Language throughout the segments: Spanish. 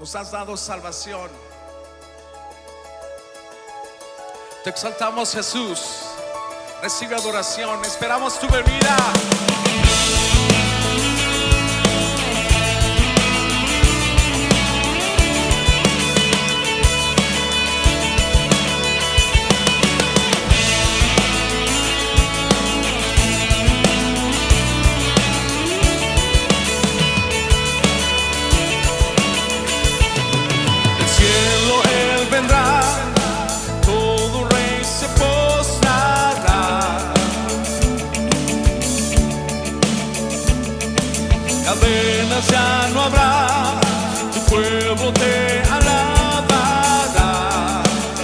Nos has dado salvación. Te exaltamos, Jesús. Recibe adoración. Esperamos tu venida. Del cielo Él vendrá, todo rey se postrará. Cadenas ya no habrá, tu pueblo te alabará.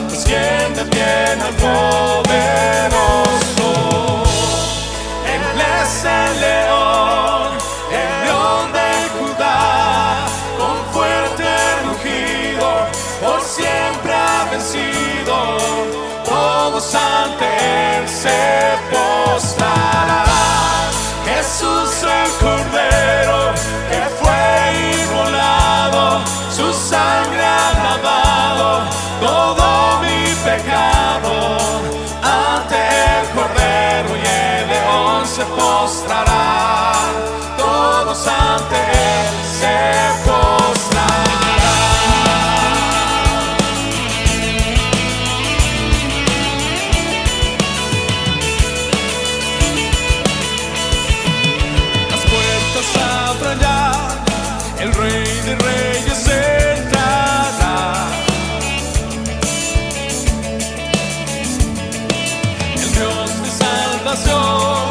Pues quien detiene al poderoso, Él es el león de Judá, con fuerte rugido, por siempre ha vencido. Todos ante Él se postrarán. Jesús el Cordero que fue inmolado, su sangre ha lavado todo mi pecado. Ante el Cordero y el león se postrarán. Todos ante Él se postrarán. Las puertas abran ya, el Rey de Reyes entrará. El Dios de salvación,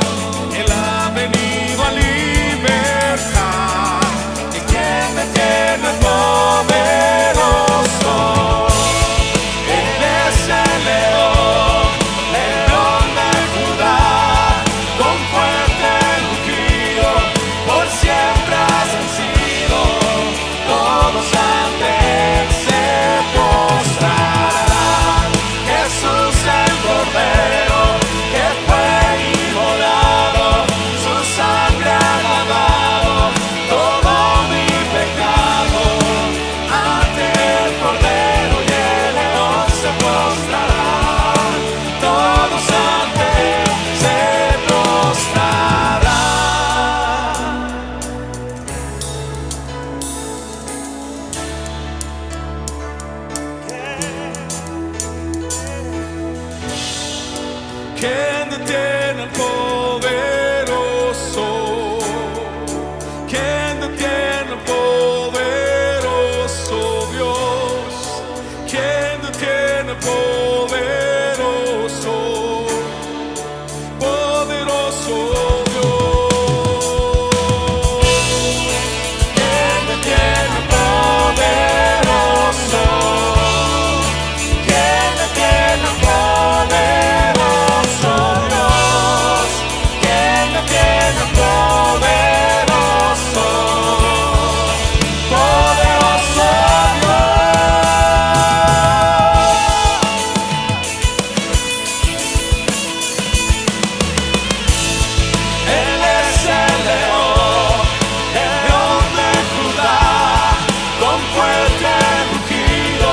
Él ha venido a libertar. Y quien detiene al poderoso, Él es el león de Judá, con fuerte rugido, por siempre has vencido. Todos ante Él se postrarán. Jesús el Cordero que fue inmolado, su sangre ha lavado todo mi pecado. Ante el Cordero y el león se postrarán. Todos ante Él se postrarán. ¿Quién detiene al poderoso? ¿Quién detiene al poderoso Dios? ¿Quién detiene al poderoso? Poderoso Dios. ¿Quién detiene al poderoso? ¿Quién detiene al poderoso Dios? ¿Quién detiene al poderoso? Poderoso Él es el león de Judá, con fuerte rugido,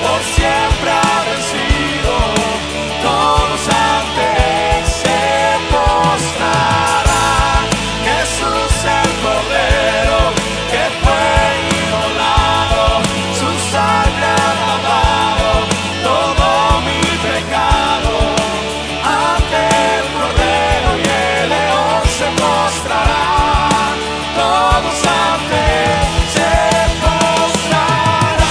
por siempre ha vencido. Todos ante Él se postrarán. Jesús el Cordero que fue inmolado, su sangre ha lavado todo mi pecado. Ante el Cordero y el león se postrarán. Todos ante Él se postrarán.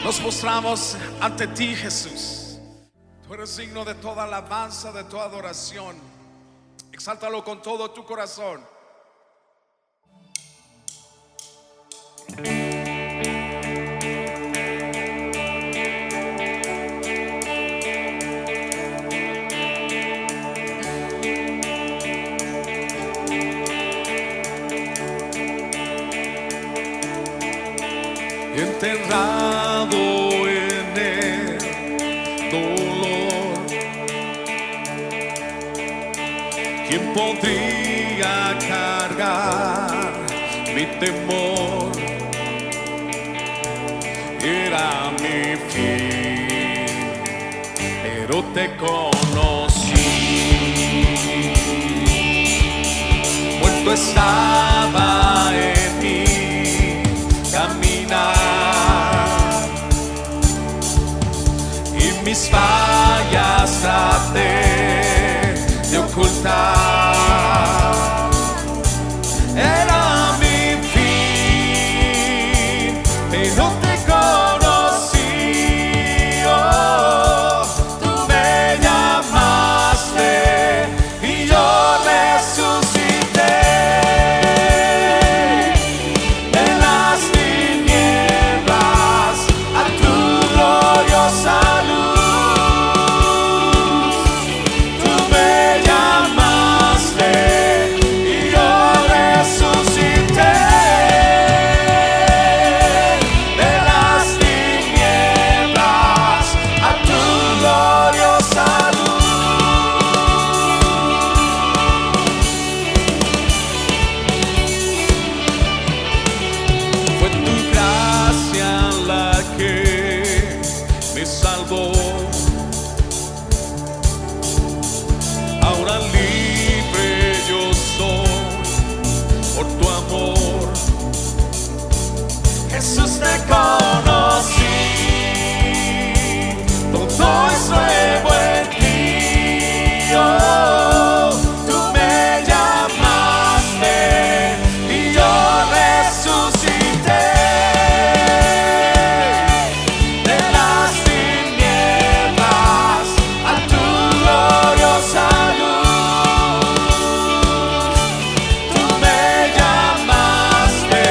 Nos postramos ante ti, Jesús. Tú eres digno de toda alabanza, de toda adoración. Exáltalo con todo tu corazón. enterrado en el dolor. podría cargar mi temor, era mi fin, pero te conocí. Muerto estaba en mi caminar y mis fallas traté de ocultar. Era mi fin, pero te conocí. Oh, tú me llamaste y yo resucité de las tinieblas a tu gloriosa luz. Tú me llamaste y yo resucité de las tinieblas a tu gloriosa luz. Fue tu gracia la que me salvó. Ahora libre yo soy por tu amor. Jesús, te conocí, todo es nuevo en ti. Oh, tú me llamaste y yo resucité de las tinieblas a tu gloriosa luz. Tú me llamaste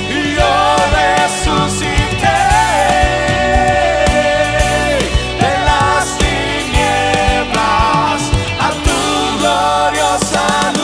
y yo resucité de las tinieblas a tu gloriosa luz.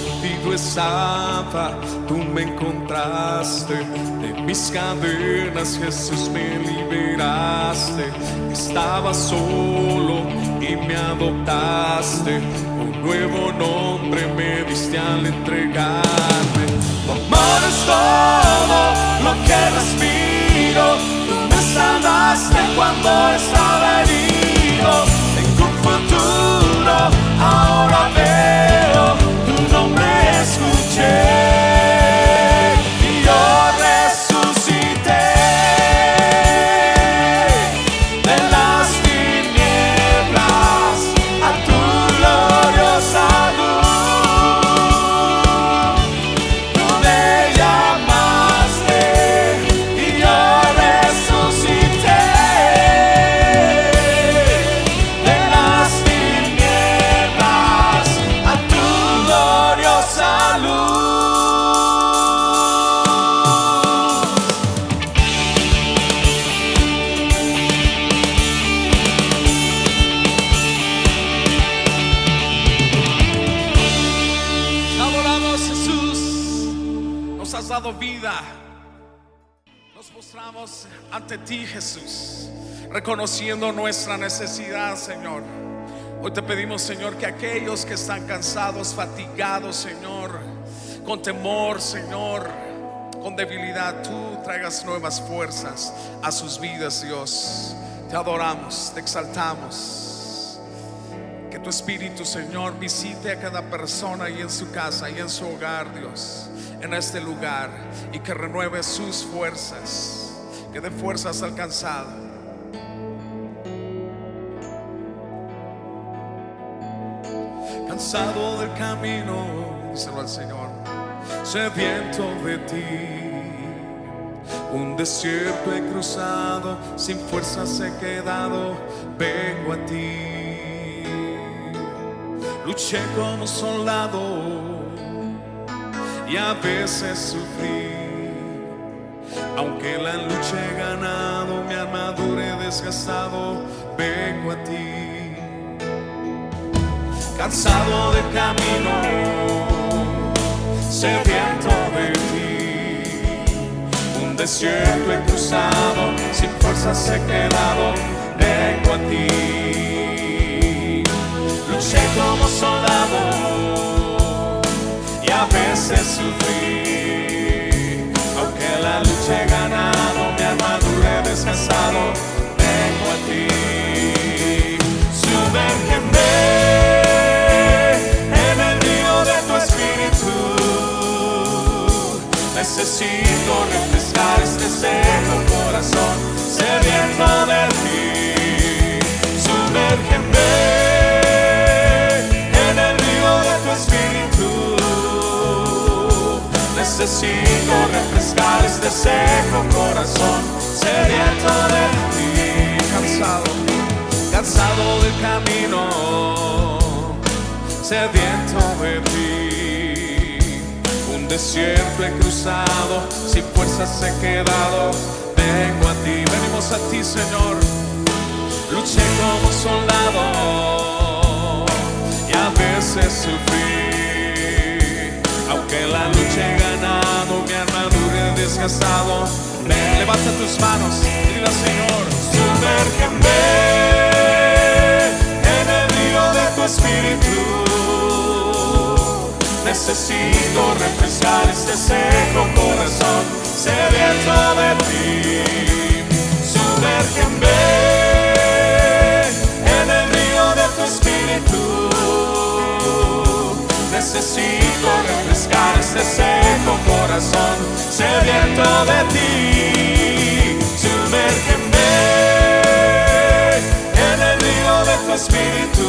Contigo estaba, tú me encontraste, de mis cadenas Jesús me liberaste. Estaba solo y me adoptaste, un nuevo nombre me diste al entregarme. Tu amor es todo lo que respiro, tú me sanaste cuando estaba herido. Tengo un futuro, ahora veo, tu nombre escuché y yo resucité de las tinieblas a tu gloriosa luz. Tú me llamaste y yo resucité de las tinieblas a tu gloriosa luz. Adoramos, Jesús, nos has dado vida. Nos mostramos ante ti, Jesús, reconociendo nuestra necesidad, Señor. Hoy te pedimos, Señor, que aquellos que están cansados, fatigados, Señor, con temor, Señor, con debilidad, tú traigas nuevas fuerzas a sus vidas, Dios. Te adoramos, te exaltamos. Que tu Espíritu, Señor, visite a cada persona y en su casa y en su hogar, Dios, en este lugar, y que renueve sus fuerzas, que dé fuerzas al cansado. Cansado del camino, díselo al Señor, sediento de ti. Un desierto he cruzado, sin fuerzas he quedado, vengo a ti. Luché como soldado y a veces sufrí, aunque la lucha he ganado, mi armadura he desgastado, vengo a ti. cansado del camino, sediento de ti. Un desierto he cruzado, sin fuerzas he quedado, vengo a ti. Luché como soldado y a veces sufrí, aunque la lucha he ganado, mi armadura he descansado, vengo a ti. Sumérgeme en el río de tu espíritu, necesito refrescar este seco corazón sediento de ti. Sumérgeme en el río de tu espíritu, necesito refrescar este seco corazón sediento de ti. Cansado del camino, sediento de ti. Un desierto he cruzado, sin fuerzas he quedado, vengo a ti. Venimos a ti, Señor. Luché como soldado y a veces sufrí, aunque la lucha he ganado, mi armadura he desgastado. Ven, levanta tus manos y dile al Señor: sumérgeme en el río de tu espíritu, necesito refrescar este seco corazón sediento de ti. Sumérgeme en el río de tu espíritu, necesito refrescar este seco corazón sediento de ti. Sumérgeme en el río de tu espíritu,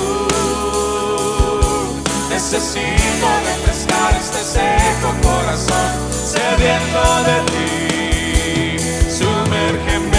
necesito refrescar este seco corazón sediento de ti. Sumérgeme.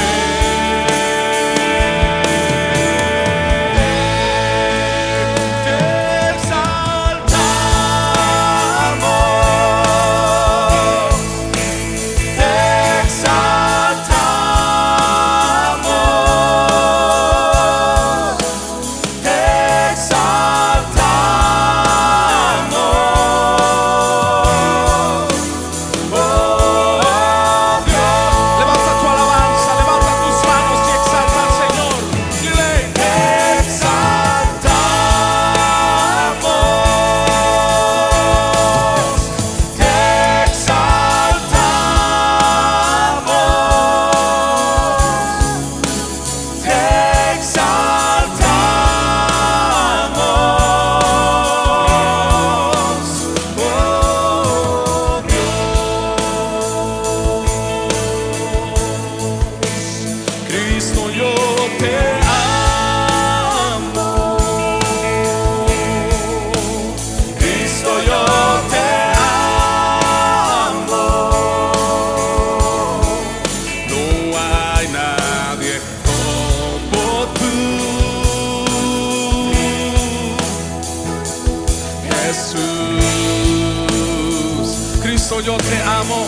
Cristo, yo te amo.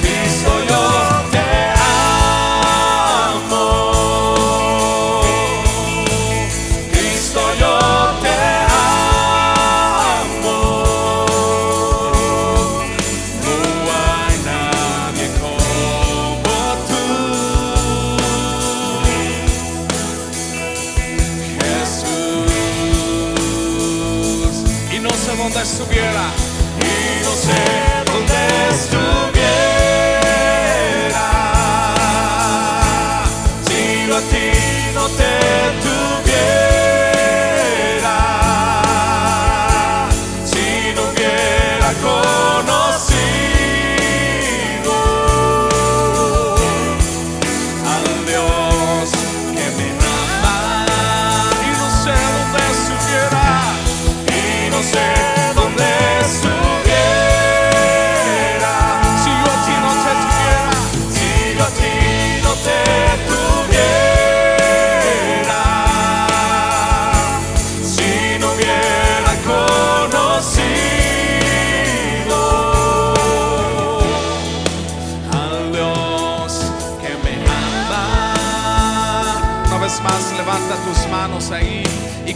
Cristo, yo te amo. Cristo, yo te amo. No hay nadie como tú, Jesús. Y no sé dónde estuviera, no sé dónde estuviera si yo a ti no te tuviera, si no hubiera conocido al Dios que me ama. Y no sé dónde estuviera, y no sé dónde estuviera si yo a ti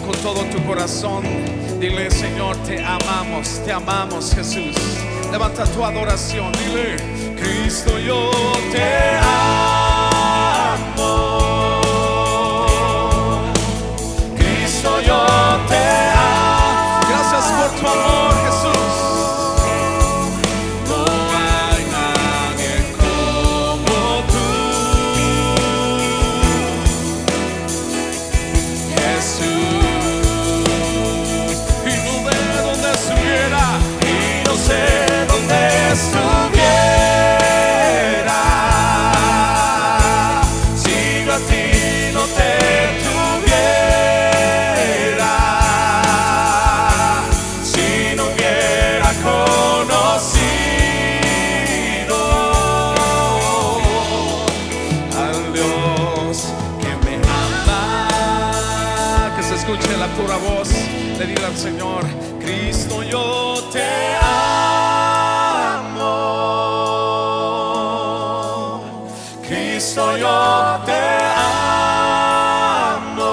con todo tu corazón. Dile, Señor, te amamos, Jesús. Levanta tu adoración, dile, Cristo, yo te amo. Cristo, yo te amo. Gracias por tu amor, Jesús. No hay nadie como tú, Jesús. Y no sé dónde estuviera, y no sé dónde estuviera, si yo a ti no te tuviera, si no hubiera conocido al Dios que me ama. Que se escuche la pura voz. Le diga al Señor, Cristo, yo te amo. Cristo, yo te amo.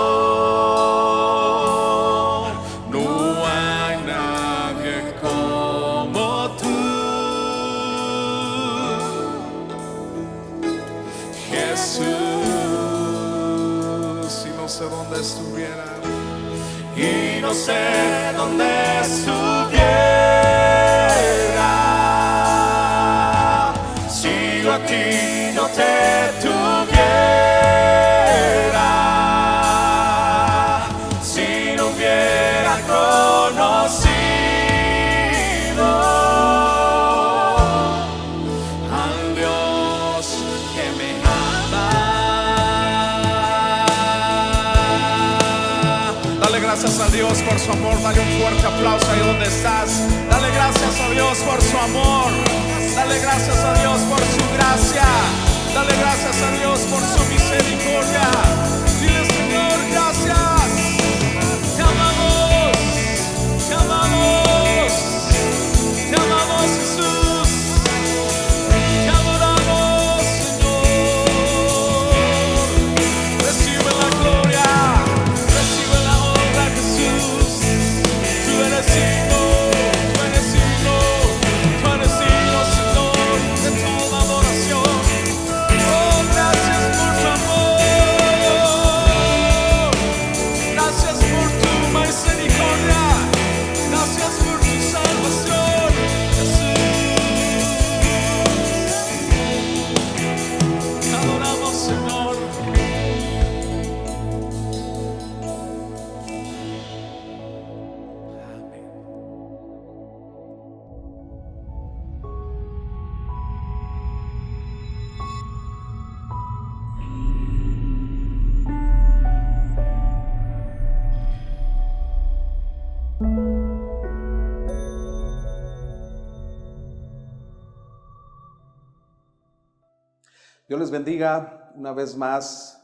No hay nadie como tú, Jesús. Y no sé dónde estuviera, y no sé dónde estuviera, si yo a ti no te tuviera, si no hubiera conocido al Dios que me ama. Dale gracias a Dios por su amor. Dale un fuerte aplauso ahí donde estás. Dale gracias a Dios por su amor. Dale gracias a Dios por su gracia. Dale gracias a Dios por su misericordia. Dile, Señor, gracias. Te amamos. Te amamos. Te amamos, Jesús. Te adoramos, Señor. Recibe la gloria. Recibe la honra, Jesús. Tú eres digno, tú eres digno, tú eres digno, Señor, de toda adoración. Oh, gracias por tu amor. Gracias por tu misericordia. Gracias por tu salvación, Jesús. Te adoramos, Señor. Amén. Dios les bendiga una vez más.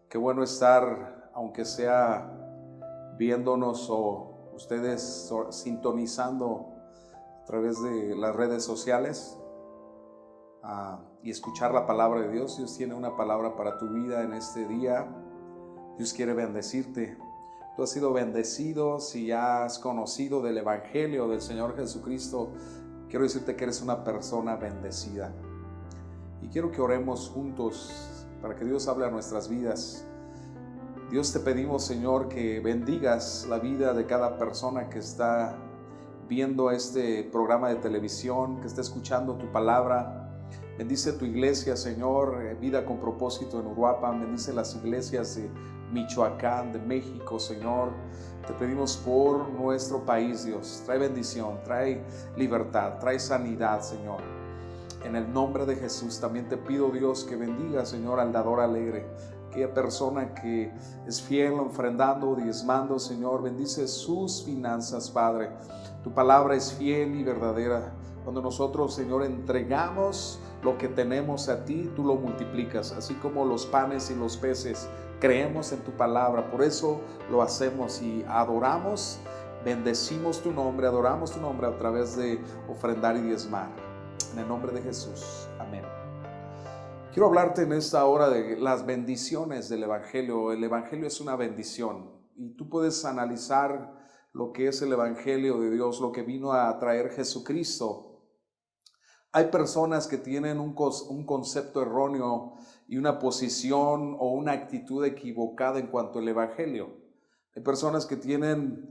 Qué bueno estar, aunque sea viéndonos o ustedes sintonizando a través de las redes sociales y escuchar la palabra de Dios. Dios tiene una palabra para tu vida en este día. Dios quiere bendecirte. Tú has sido bendecido si ya has conocido del Evangelio del Señor Jesucristo. Quiero decirte que eres una persona bendecida. Y quiero que oremos juntos para que Dios hable a nuestras vidas. Dios, te pedimos, Señor, que bendigas la vida de cada persona que está viendo este programa de televisión, que está escuchando tu palabra. Bendice tu iglesia, Señor, Vida con Propósito en Uruapan. Bendice las iglesias de Michoacán, de México, Señor. Te pedimos por nuestro país, Dios. Trae bendición, trae libertad, trae sanidad, Señor. En el nombre de Jesús también te pido, Dios, que bendiga, Señor, al dador alegre. Aquella persona que es fiel ofrendando, diezmando, Señor, bendice sus finanzas, Padre. Tu palabra es fiel y verdadera. Cuando nosotros, Señor, entregamos lo que tenemos a ti, tú lo multiplicas, así como los panes y los peces. Creemos en tu palabra, por eso lo hacemos y adoramos, bendecimos tu nombre, adoramos tu nombre a través de ofrendar y diezmar. En el nombre de Jesús, amén. Quiero hablarte en esta hora de las bendiciones del Evangelio. El Evangelio es una bendición. y tú puedes analizar lo que es el Evangelio de Dios, lo que vino a traer Jesucristo, hay personas que tienen un concepto erróneo y una posición o una actitud equivocada en cuanto al Evangelio. Hay personas que tienen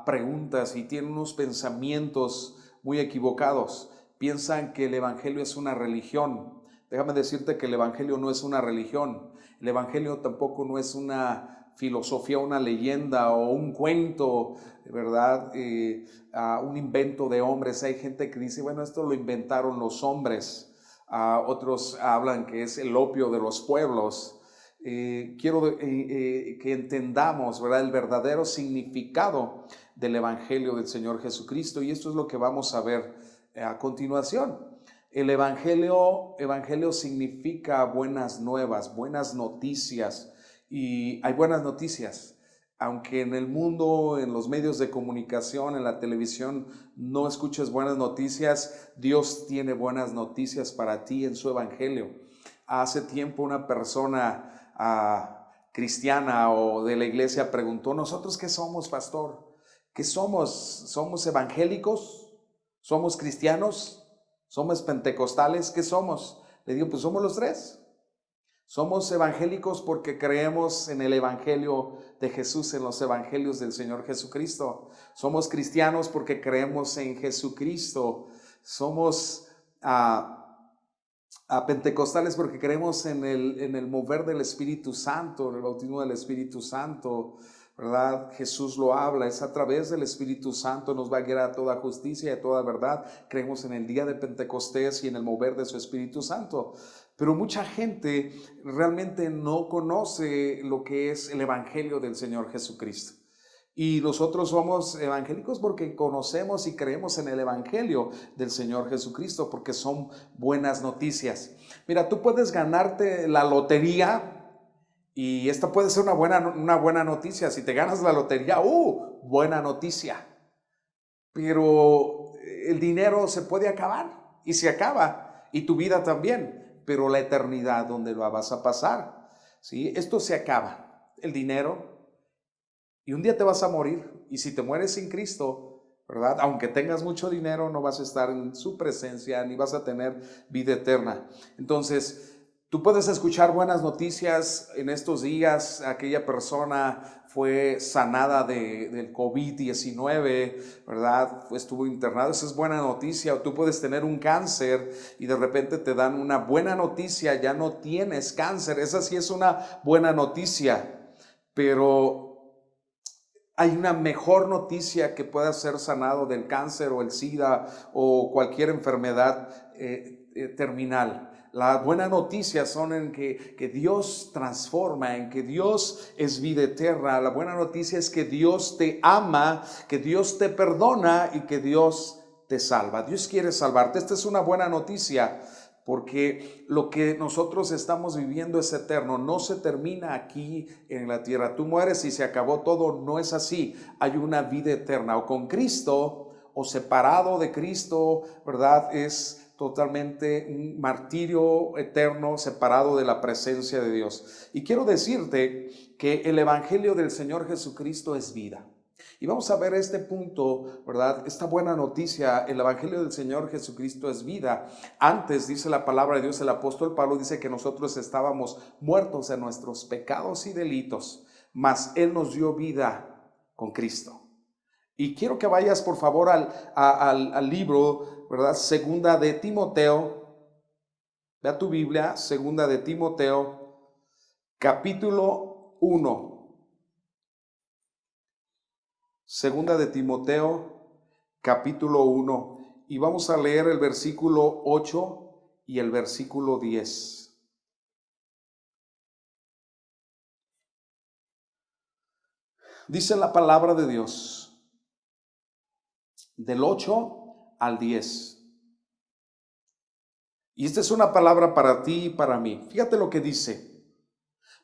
preguntas y tienen unos pensamientos muy equivocados. Piensan que el Evangelio es una religión. Déjame decirte que el Evangelio no es una religión. El Evangelio tampoco no es una filosofía, una leyenda o un cuento, ¿verdad? Un invento de hombres. Hay gente que dice, bueno, esto lo inventaron los hombres. Otros hablan que es el opio de los pueblos. Quiero que entendamos, ¿verdad?, el verdadero significado del Evangelio del Señor Jesucristo, y esto es lo que vamos a ver a continuación. El evangelio significa buenas nuevas, buenas noticias, y hay buenas noticias. Aunque en el mundo, en los medios de comunicación, en la televisión, no escuches buenas noticias, Dios tiene buenas noticias para ti en su evangelio. Hace tiempo una persona cristiana o de la iglesia preguntó, ¿nosotros qué somos, pastor? ¿Qué somos? ¿Somos evangélicos? ¿Somos cristianos? ¿Somos pentecostales? ¿Qué somos? Le digo, pues somos los tres. Somos evangélicos porque creemos en el evangelio de Jesús, en los evangelios del Señor Jesucristo. Somos cristianos porque creemos en Jesucristo. Somos pentecostales porque creemos en el mover del Espíritu Santo, en el bautismo del Espíritu Santo, ¿verdad? Jesús lo habla, es a través del Espíritu Santo nos va a guiar a toda justicia y a toda verdad. Creemos en el día de Pentecostés y en el mover de su Espíritu Santo. Pero mucha gente realmente no conoce lo que es el Evangelio del Señor Jesucristo. Y nosotros somos evangélicos porque conocemos y creemos en el Evangelio del Señor Jesucristo, porque son buenas noticias. Mira, tú puedes ganarte la lotería y esta puede ser una buena noticia. Si te ganas la lotería, buena noticia. Pero el dinero se puede acabar y se acaba, y tu vida también. Pero la eternidad, ¿dónde la vas a pasar? ¿Sí? Esto se acaba, el dinero. Y un día te vas a morir, y si te mueres sin Cristo, ¿verdad?, aunque tengas mucho dinero, no vas a estar en su presencia, ni vas a tener vida eterna. Entonces, tú puedes escuchar buenas noticias en estos días. Aquella persona fue sanada del COVID-19, ¿verdad? Estuvo internado, esa es buena noticia. O tú puedes tener un cáncer y de repente te dan una buena noticia, ya no tienes cáncer. Esa sí es una buena noticia, pero hay una mejor noticia, que puedas ser sanado del cáncer o el SIDA o cualquier enfermedad terminal. La buena noticia son en que Dios transforma, en que Dios es vida eterna. La buena noticia es que Dios te ama, que Dios te perdona y que Dios te salva. Dios quiere salvarte. Esta es una buena noticia, porque lo que nosotros estamos viviendo es eterno, no se termina aquí en la tierra. Tú mueres y se acabó todo, no es así. Hay una vida eterna, o con Cristo o separado de Cristo, ¿verdad? Es totalmente un martirio eterno, separado de la presencia de Dios. Y quiero decirte que el Evangelio del Señor Jesucristo es vida. Y vamos a ver este punto, ¿verdad? Esta buena noticia, el Evangelio del Señor Jesucristo es vida. Antes, dice la palabra de Dios, el apóstol Pablo dice que nosotros estábamos muertos en nuestros pecados y delitos, mas Él nos dio vida con Cristo. Y quiero que vayas, por favor, al libro, ¿verdad? Segunda de Timoteo. Ve a tu Biblia, Segunda de Timoteo, capítulo 1. Segunda de Timoteo, capítulo 1, y vamos a leer el versículo 8 y el versículo 10. Dice la palabra de Dios, del 8 al 10. Y esta es una palabra para ti y para mí. Fíjate lo que dice.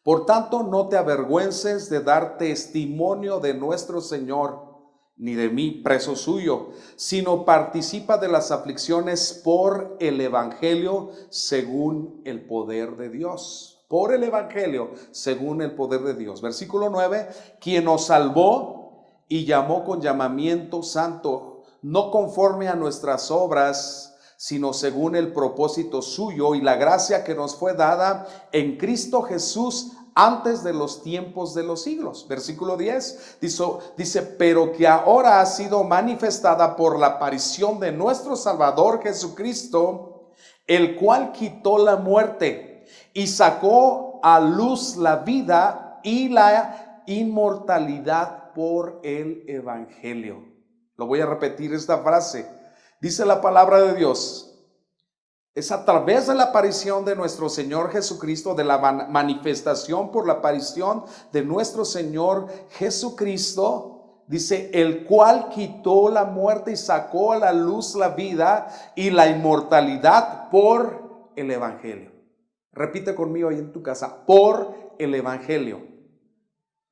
Por tanto, no te avergüences de dar testimonio de nuestro Señor, ni de mí, preso suyo, sino participa de las aflicciones por el Evangelio según el poder de Dios. por el Evangelio, según el poder de Dios. Versículo 9, quien nos salvó y llamó con llamamiento santo, no conforme a nuestras obras, sino según el propósito suyo y la gracia que nos fue dada en Cristo Jesús antes de los tiempos de los siglos. Versículo 10 dice, pero que ahora ha sido manifestada por la aparición de nuestro Salvador Jesucristo, el cual quitó la muerte y sacó a luz la vida y la inmortalidad por el Evangelio. Lo voy a repetir esta frase. Dice la palabra de Dios. Es a través de la aparición de nuestro Señor Jesucristo, de la manifestación por la aparición de nuestro Señor Jesucristo, dice, el cual quitó la muerte y sacó a la luz la vida y la inmortalidad por el Evangelio. Repite conmigo ahí en tu casa, por el Evangelio.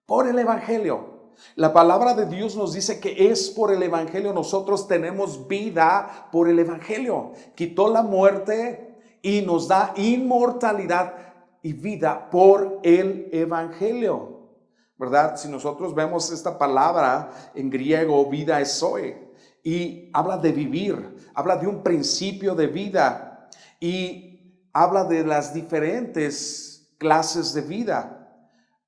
Por el Evangelio. La palabra de Dios nos dice que es por el Evangelio. Nosotros tenemos vida por el Evangelio. Quitó la muerte y nos da inmortalidad y vida por el Evangelio, ¿verdad? Si nosotros vemos esta palabra en griego, vida es zoe, y habla de vivir, habla de un principio de vida y habla de las diferentes clases de vida.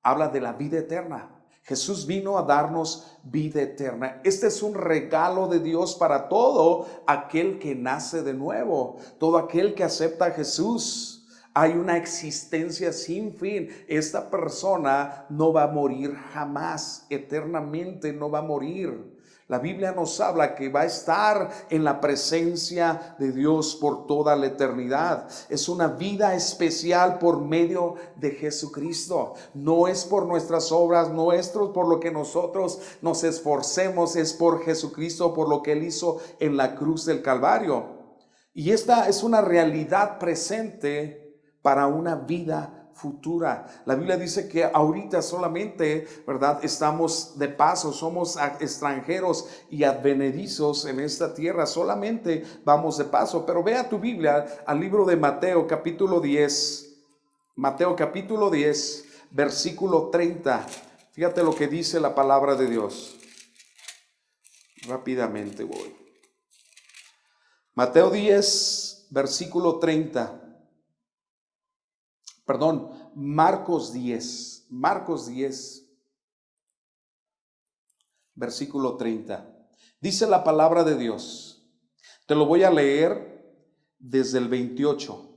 Habla de la vida eterna. Jesús vino a darnos vida eterna. Este es un regalo de Dios para todo aquel que nace de nuevo, todo aquel que acepta a Jesús. Hay una existencia sin fin. Esta persona no va a morir jamás, eternamente no va a morir. La Biblia nos habla que va a estar en la presencia de Dios por toda la eternidad. Es una vida especial por medio de Jesucristo. No es por nuestras obras, no es por lo que nosotros nos esforcemos, es por Jesucristo, por lo que Él hizo en la cruz del Calvario. Y esta es una realidad presente para una vida futura. La Biblia dice que ahorita solamente, ¿verdad?, estamos de paso, somos extranjeros y advenedizos en esta tierra, solamente vamos de paso. Pero vea tu Biblia al libro de Mateo capítulo 10, versículo 30. Fíjate lo que dice la palabra de Dios. Rápidamente voy. Mateo 10, versículo 30. Perdón, Marcos 10, versículo 30. Dice la palabra de Dios. Te lo voy a leer desde el 28.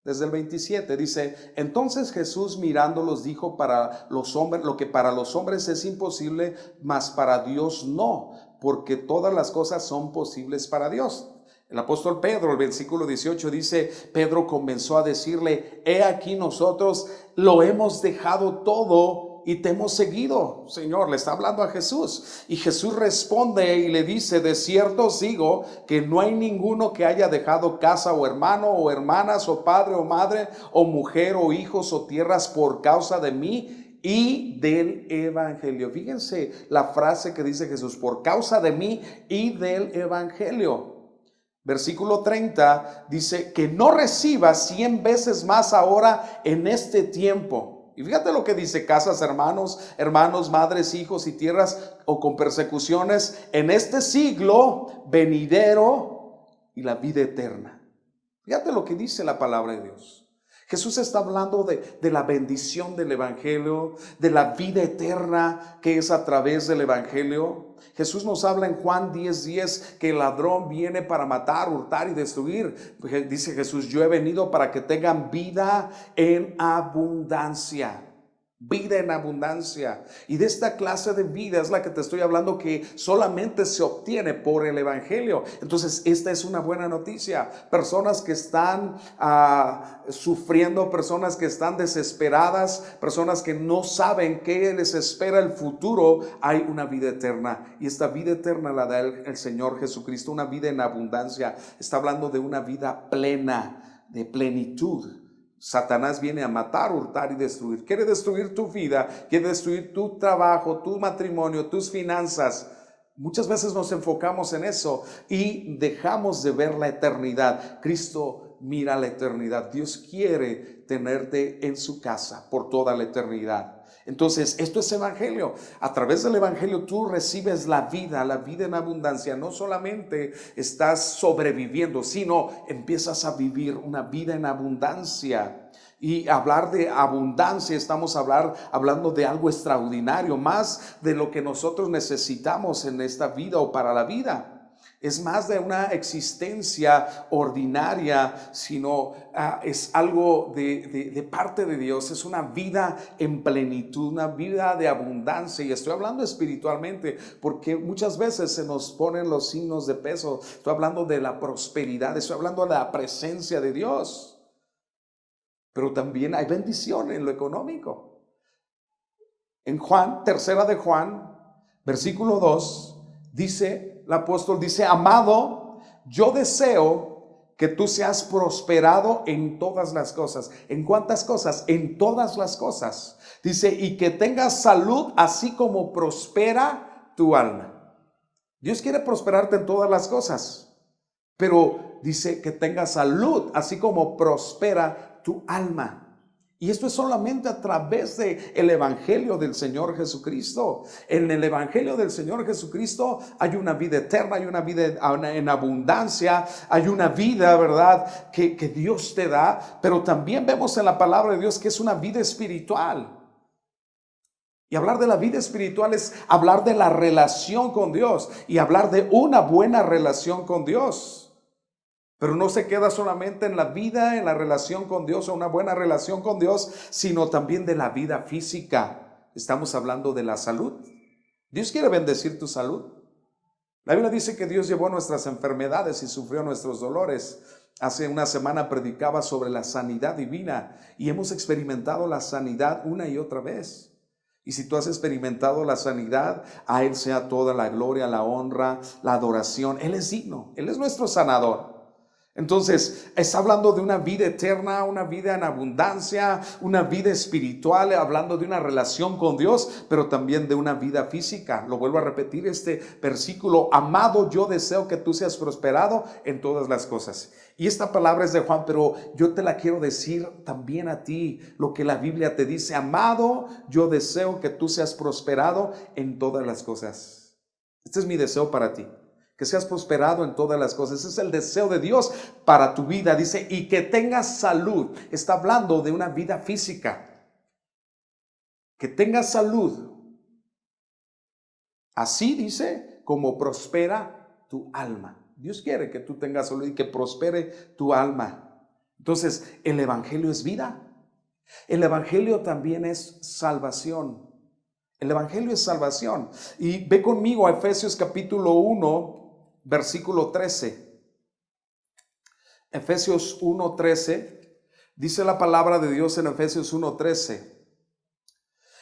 Desde el 27 dice, entonces Jesús mirándolos dijo, para los hombres, lo que para los hombres es imposible, mas para Dios no, porque todas las cosas son posibles para Dios. El apóstol Pedro, el versículo 18 dice, Pedro comenzó a decirle, he aquí nosotros lo hemos dejado todo y te hemos seguido. Señor, le está hablando a Jesús. Y Jesús responde y le dice, de cierto os digo que no hay ninguno que haya dejado casa o hermano o hermanas o padre o madre o mujer o hijos o tierras por causa de mí y del Evangelio. Fíjense la frase que dice Jesús, por causa de mí y del Evangelio. Versículo 30 dice que no reciba 100 veces más ahora en este tiempo. Y fíjate lo que dice, casas, hermanos, madres, hijos y tierras o con persecuciones en este siglo venidero y la vida eterna. Fíjate lo que dice la palabra de Dios. Jesús está hablando de la bendición del Evangelio, de la vida eterna que es a través del Evangelio. Jesús nos habla en Juan 10:10 que el ladrón viene para matar, hurtar y destruir. Dice Jesús, yo he venido para que tengan vida en abundancia. Vida en abundancia. Y de esta clase de vida es la que te estoy hablando, que solamente se obtiene por el Evangelio. Entonces esta es una buena noticia. Personas que están sufriendo, personas que están desesperadas, personas que no saben qué les espera el futuro, hay una vida eterna. Y esta vida eterna la da el Señor Jesucristo, una vida en abundancia. Está hablando de una vida plena, de plenitud. Satanás viene a matar, hurtar y destruir. Quiere destruir tu vida, quiere destruir tu trabajo, tu matrimonio, tus finanzas. Muchas veces nos enfocamos en eso y dejamos de ver la eternidad. Cristo mira la eternidad. Dios quiere tenerte en su casa por toda la eternidad. Entonces, esto es evangelio. A través del evangelio tú recibes la vida en abundancia. No solamente estás sobreviviendo, sino empiezas a vivir una vida en abundancia. Y hablar de abundancia, estamos hablando de algo extraordinario, más de lo que nosotros necesitamos en esta vida o para la vida. Es más de una existencia ordinaria, sino es algo de parte de Dios. Es una vida en plenitud, una vida de abundancia. Y estoy hablando espiritualmente, porque muchas veces se nos ponen los signos de peso. Estoy hablando de la prosperidad, estoy hablando de la presencia de Dios. Pero también hay bendición en lo económico. En Juan, tercera de Juan, versículo 2, dice... El apóstol dice: amado, yo deseo que tú seas prosperado en todas las cosas. ¿En cuántas cosas? En todas las cosas. Dice, y que tengas salud así como prospera tu alma. Dios quiere prosperarte en todas las cosas, pero dice que tengas salud así como prospera tu alma. Y esto es solamente a través del evangelio del Señor Jesucristo. En el evangelio del Señor Jesucristo hay una vida eterna, hay una vida en abundancia, hay una vida, ¿verdad?, que Dios te da. Pero también vemos en la palabra de Dios que es una vida espiritual. Y hablar de la vida espiritual es hablar de la relación con Dios y hablar de una buena relación con Dios. Pero no se queda solamente en la vida, en la relación con Dios o una buena relación con Dios, sino también de la vida física. Estamos hablando de la salud. Dios quiere bendecir tu salud. La Biblia dice que Dios llevó nuestras enfermedades y sufrió nuestros dolores. Hace una semana predicaba sobre la sanidad divina y hemos experimentado la sanidad una y otra vez. Y si tú has experimentado la sanidad, a Él sea toda la gloria, la honra, la adoración. Él es digno, Él es nuestro sanador. Entonces, está hablando de una vida eterna, una vida en abundancia, una vida espiritual, hablando de una relación con Dios, pero también de una vida física. Lo vuelvo a repetir este versículo: amado, yo deseo que tú seas prosperado en todas las cosas. Y esta palabra es de Juan, pero yo te la quiero decir también a ti, lo que la Biblia te dice: amado, yo deseo que tú seas prosperado en todas las cosas. Este es mi deseo para ti. Que seas prosperado en todas las cosas. Ese es el deseo de Dios para tu vida. Dice, y que tengas salud. Está hablando de una vida física. Que tengas salud. Así dice, como prospera tu alma. Dios quiere que tú tengas salud y que prospere tu alma. Entonces, el evangelio es vida. El evangelio también es salvación. El evangelio es salvación. Y ve conmigo a Efesios capítulo 1. Versículo 13. Efesios 1:13. Dice la palabra de Dios en Efesios 1:13.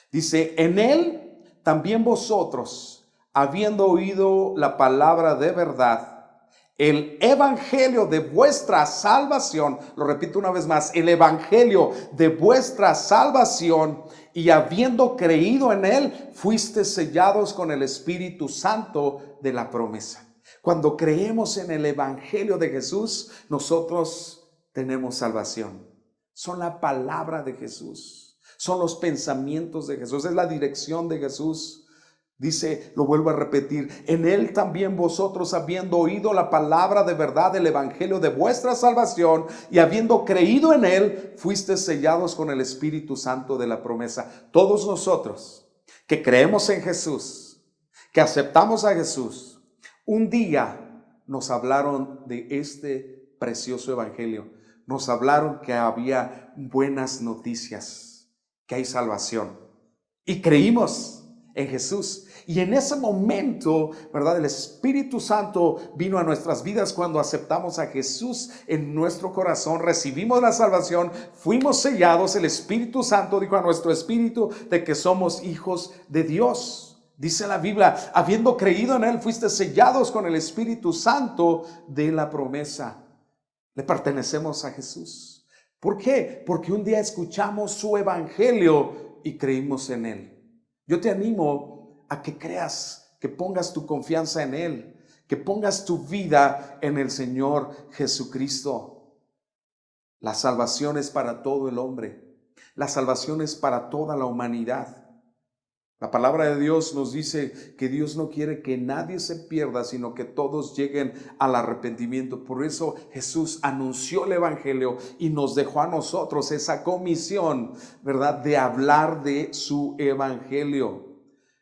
Dice, en Él también vosotros, habiendo oído la palabra de verdad, el evangelio de vuestra salvación, lo repito una vez más, el evangelio de vuestra salvación, y habiendo creído en Él, fuiste sellados con el Espíritu Santo de la promesa. Cuando creemos en el evangelio de Jesús, nosotros tenemos salvación. Son la palabra de Jesús, son los pensamientos de Jesús, es la dirección de Jesús. Dice, lo vuelvo a repetir, en Él también vosotros, habiendo oído la palabra de verdad del evangelio de vuestra salvación, y habiendo creído en Él, fuisteis sellados con el Espíritu Santo de la promesa. Todos nosotros que creemos en Jesús, que aceptamos a Jesús, un día nos hablaron de este precioso evangelio. Nos hablaron que había buenas noticias, que hay salvación. Y creímos en Jesús. Y en ese momento, ¿verdad?, el Espíritu Santo vino a nuestras vidas cuando aceptamos a Jesús en nuestro corazón. Recibimos la salvación, fuimos sellados. El Espíritu Santo dijo a nuestro espíritu de que somos hijos de Dios. Dice la Biblia, habiendo creído en Él, fuiste sellados con el Espíritu Santo de la promesa. Le pertenecemos a Jesús. ¿Por qué? Porque un día escuchamos su evangelio y creímos en Él. Yo te animo a que creas, que pongas tu confianza en Él, que pongas tu vida en el Señor Jesucristo. La salvación es para todo el hombre. La salvación es para toda la humanidad. La palabra de Dios nos dice que Dios no quiere que nadie se pierda, sino que todos lleguen al arrepentimiento. Por eso Jesús anunció el evangelio y nos dejó a nosotros esa comisión, ¿verdad?, de hablar de su evangelio.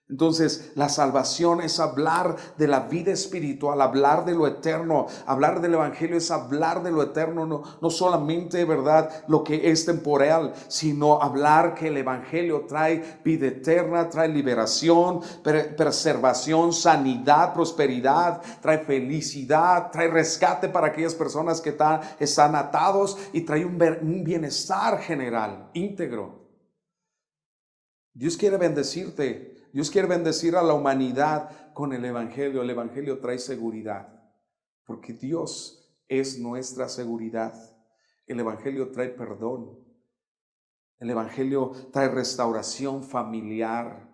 Entonces, la salvación es hablar de la vida espiritual, hablar de lo eterno. Hablar del evangelio es hablar de lo eterno, no solamente, ¿verdad?, lo que es temporal, sino hablar que el evangelio trae vida eterna, trae liberación, preservación, sanidad, prosperidad, trae felicidad, trae rescate para aquellas personas que están atados, y trae un bienestar general, íntegro. Dios quiere bendecirte. Dios quiere bendecir a la humanidad con el evangelio. El evangelio trae seguridad, porque Dios es nuestra seguridad. El evangelio trae perdón. El evangelio trae restauración familiar,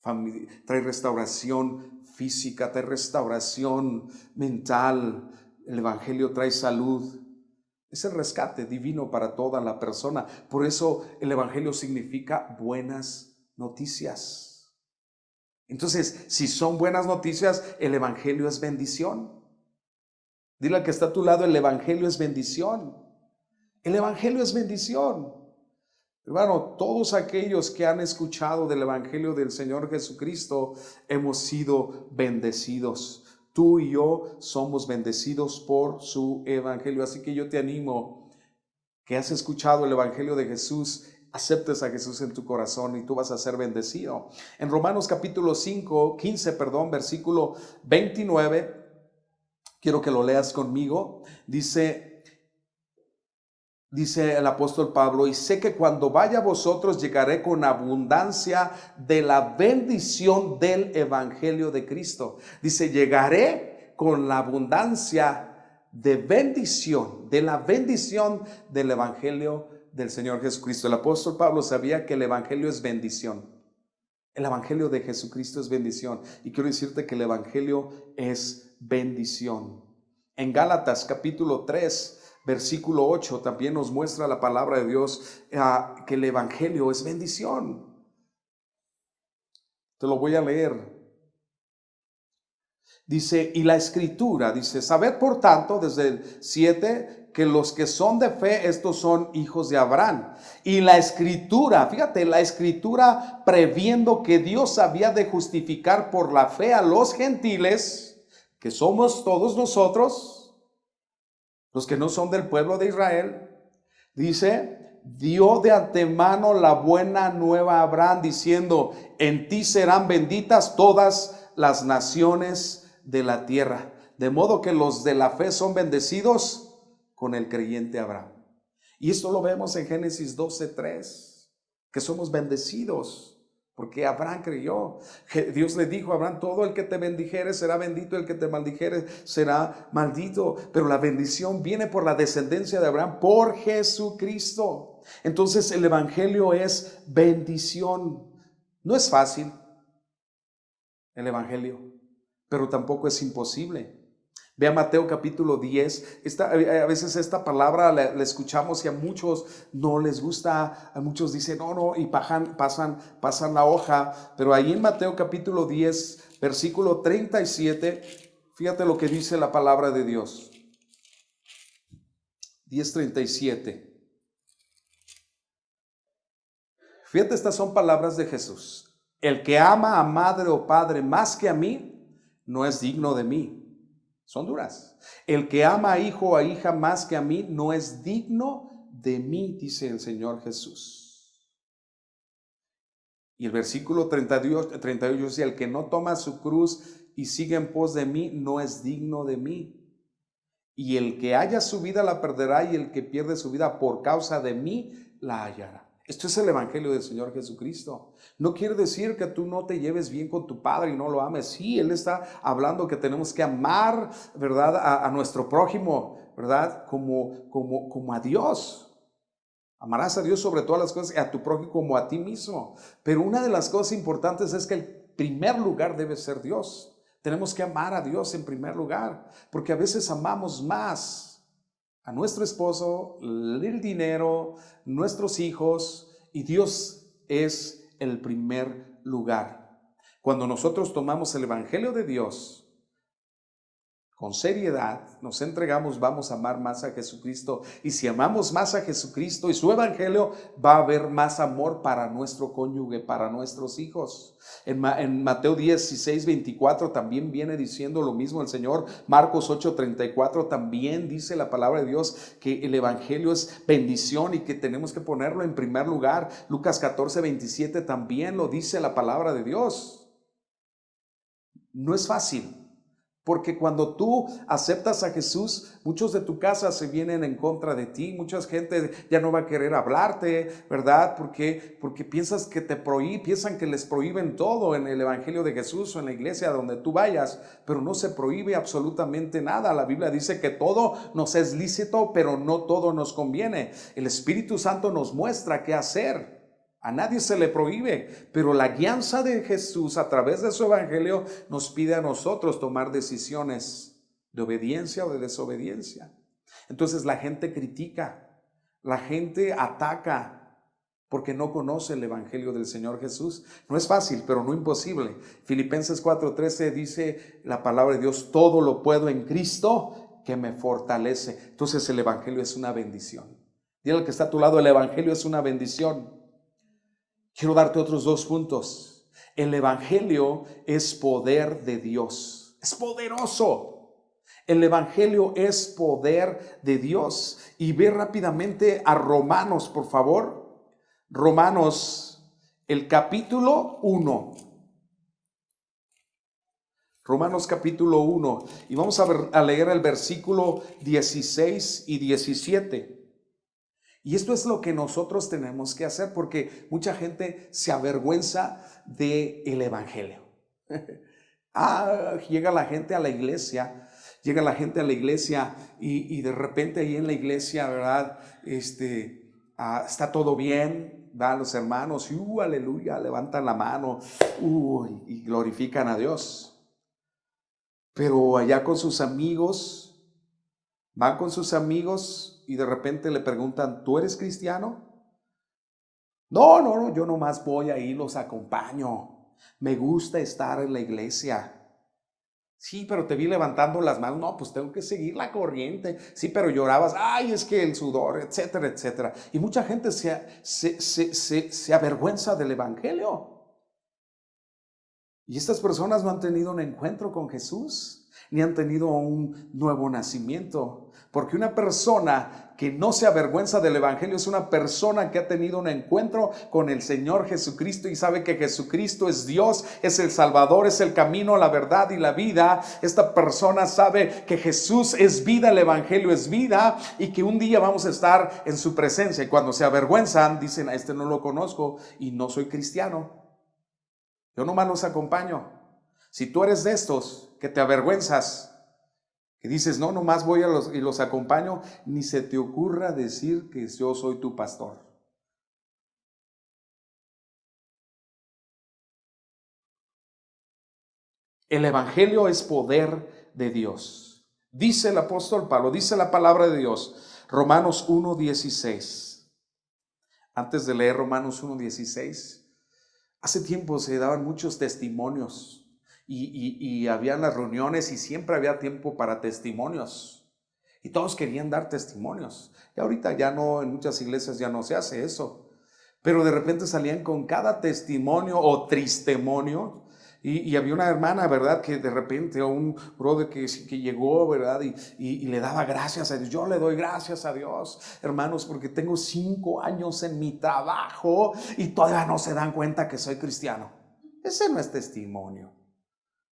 trae restauración física, trae restauración mental. El evangelio trae salud. Es el rescate divino para toda la persona. Por eso el evangelio significa buenas noticias. Entonces, si son buenas noticias, el evangelio es bendición. Dile al que está a tu lado, el evangelio es bendición. El evangelio es bendición. Hermano, todos aquellos que han escuchado del evangelio del Señor Jesucristo hemos sido bendecidos. Tú y yo somos bendecidos por su evangelio. Así que yo te animo, que has escuchado el evangelio de Jesús, aceptes a Jesús en tu corazón y tú vas a ser bendecido. En Romanos capítulo 15, versículo 29, quiero que lo leas conmigo. Dice el apóstol Pablo: y sé que cuando vaya a vosotros llegaré con abundancia de la bendición del evangelio de Cristo. Dice, llegaré con la abundancia de bendición, de la bendición del evangelio del Señor Jesucristo. El apóstol Pablo sabía que el evangelio es bendición. El evangelio de Jesucristo es bendición. Y quiero decirte que el evangelio es bendición. En Gálatas capítulo 3, versículo 8, también nos muestra la palabra de Dios que el evangelio es bendición. Te lo voy a leer. Dice, y la escritura, dice, sabed por tanto, desde el 7, que los que son de fe, estos son hijos de Abraham. Y la escritura, fíjate, la escritura previendo que Dios había de justificar por la fe a los gentiles, que somos todos nosotros, los que no son del pueblo de Israel, dice, dio de antemano la buena nueva a Abraham, diciendo, en ti serán benditas todas las naciones de la tierra. De modo que los de la fe son bendecidos con el creyente Abraham. Y esto lo vemos en Génesis 12:3, que somos bendecidos porque Abraham creyó. Dios le dijo a Abraham, todo el que te bendijere será bendito, el que te maldijere será maldito. Pero la bendición viene por la descendencia de Abraham, por Jesucristo. Entonces el evangelio es bendición. No es fácil el evangelio, pero tampoco es imposible. Ve a Mateo capítulo 10. A veces esta palabra la escuchamos y a muchos no les gusta. A muchos dicen no, y pasan la hoja. Pero ahí en Mateo capítulo 10, versículo 37, fíjate lo que dice la palabra de Dios. 10:37. Fíjate, estas son palabras de Jesús. El que ama a madre o padre más que a mí, no es digno de mí. Son duras. El que ama a hijo o a hija más que a mí, no es digno de mí, dice el Señor Jesús. Y el versículo 38 dice, el que no toma su cruz y sigue en pos de mí, no es digno de mí. Y el que haya su vida la perderá, y el que pierde su vida por causa de mí, la hallará. Esto es el evangelio del Señor Jesucristo. No quiere decir que tú no te lleves bien con tu padre y no lo ames. Sí, Él está hablando que tenemos que amar, ¿verdad?, a nuestro prójimo, ¿verdad?, como a Dios. Amarás a Dios sobre todas las cosas y a tu prójimo como a ti mismo. Pero una de las cosas importantes es que el primer lugar debe ser Dios. Tenemos que amar a Dios en primer lugar, porque a veces amamos más a nuestro esposo, el dinero, nuestros hijos, y Dios es el primer lugar. Cuando nosotros tomamos el Evangelio de Dios con seriedad, nos entregamos, vamos a amar más a Jesucristo, y si amamos más a Jesucristo y su Evangelio, va a haber más amor para nuestro cónyuge, para nuestros hijos. En Mateo 16, 24 también viene diciendo lo mismo el Señor. Marcos 8, 34 también dice la palabra de Dios que el Evangelio es bendición y que tenemos que ponerlo en primer lugar. Lucas 14, 27 también lo dice la palabra de Dios. No es fácil. Porque cuando tú aceptas a Jesús, muchos de tu casa se vienen en contra de ti, mucha gente ya no va a querer hablarte, ¿verdad? Porque piensan que les prohíben todo en el Evangelio de Jesús o en la iglesia donde tú vayas, pero no se prohíbe absolutamente nada. La Biblia dice que todo nos es lícito, pero no todo nos conviene. El Espíritu Santo nos muestra qué hacer. A nadie se le prohíbe, pero la guianza de Jesús a través de su Evangelio nos pide a nosotros tomar decisiones de obediencia o de desobediencia. Entonces la gente critica, la gente ataca porque no conoce el Evangelio del Señor Jesús. No es fácil, pero no imposible. Filipenses 4:13 dice la palabra de Dios: todo lo puedo en Cristo que me fortalece. Entonces el Evangelio es una bendición. Dile al que está a tu lado: el Evangelio es una bendición. Quiero darte otros 2 puntos. El Evangelio es poder de Dios. Es poderoso. El Evangelio es poder de Dios. Y ve rápidamente a Romanos, por favor. Romanos, el capítulo 1. Romanos capítulo 1. Y vamos a leer el versículo 16 y 17. Y esto es lo que nosotros tenemos que hacer, porque mucha gente se avergüenza del Evangelio. Llega la gente a la iglesia, y de repente ahí en la iglesia, ¿verdad? Está todo bien, van los hermanos y aleluya, levantan la mano y glorifican a Dios. Pero allá con sus amigos, van con sus amigos, y de repente le preguntan: ¿tú eres cristiano? No, yo nomás voy ahí, los acompaño. Me gusta estar en la iglesia. Sí, pero te vi levantando las manos. No, pues tengo que seguir la corriente. Sí, pero llorabas. Es que el sudor, etcétera, etcétera. Y mucha gente se avergüenza del Evangelio. Y estas personas no han tenido un encuentro con Jesús, ni han tenido un nuevo nacimiento. Porque una persona que no se avergüenza del Evangelio es una persona que ha tenido un encuentro con el Señor Jesucristo y sabe que Jesucristo es Dios, es el Salvador, es el camino, la verdad y la vida. Esta persona sabe que Jesús es vida, el Evangelio es vida, y que un día vamos a estar en su presencia. Y cuando se avergüenzan, dicen: a este no lo conozco y no soy cristiano, yo nomás los acompaño. Si tú eres de estos que te avergüenzas y dices: no, nomás voy y los acompaño, ni se te ocurra decir que yo soy tu pastor. El Evangelio es poder de Dios. Dice el apóstol Pablo, dice la palabra de Dios, Romanos 1:16. Antes de leer Romanos 1:16, hace tiempo se daban muchos testimonios. Y había las reuniones y siempre había tiempo para testimonios. Y todos querían dar testimonios. Y ahorita ya no, en muchas iglesias ya no se hace eso. Pero de repente salían con cada testimonio o tristemonio. Y había una hermana, ¿verdad? Que de repente, o un brother que llegó, ¿verdad? Y le daba gracias a Dios. Yo le doy gracias a Dios, hermanos, porque tengo 5 años en mi trabajo y todavía no se dan cuenta que soy cristiano. Ese no es testimonio.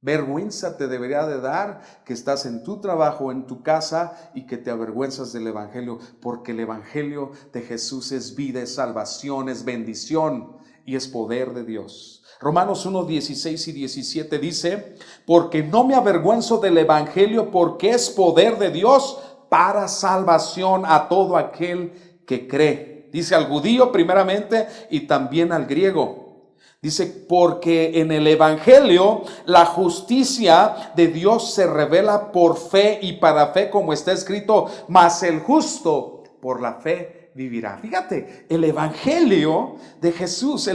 Vergüenza te debería de dar que estás en tu trabajo, en tu casa, y que te avergüenzas del Evangelio, porque el Evangelio de Jesús es vida, es salvación, es bendición y es poder de Dios. Romanos 1:16 y 17 dice: porque no me avergüenzo del Evangelio, porque es poder de Dios para salvación a todo aquel que cree. Dice al judío primeramente y también al griego. Dice, porque en el evangelio la justicia de Dios se revela por fe y para fe, como está escrito, mas el justo por la fe vivirá. Fíjate, el evangelio de Jesús,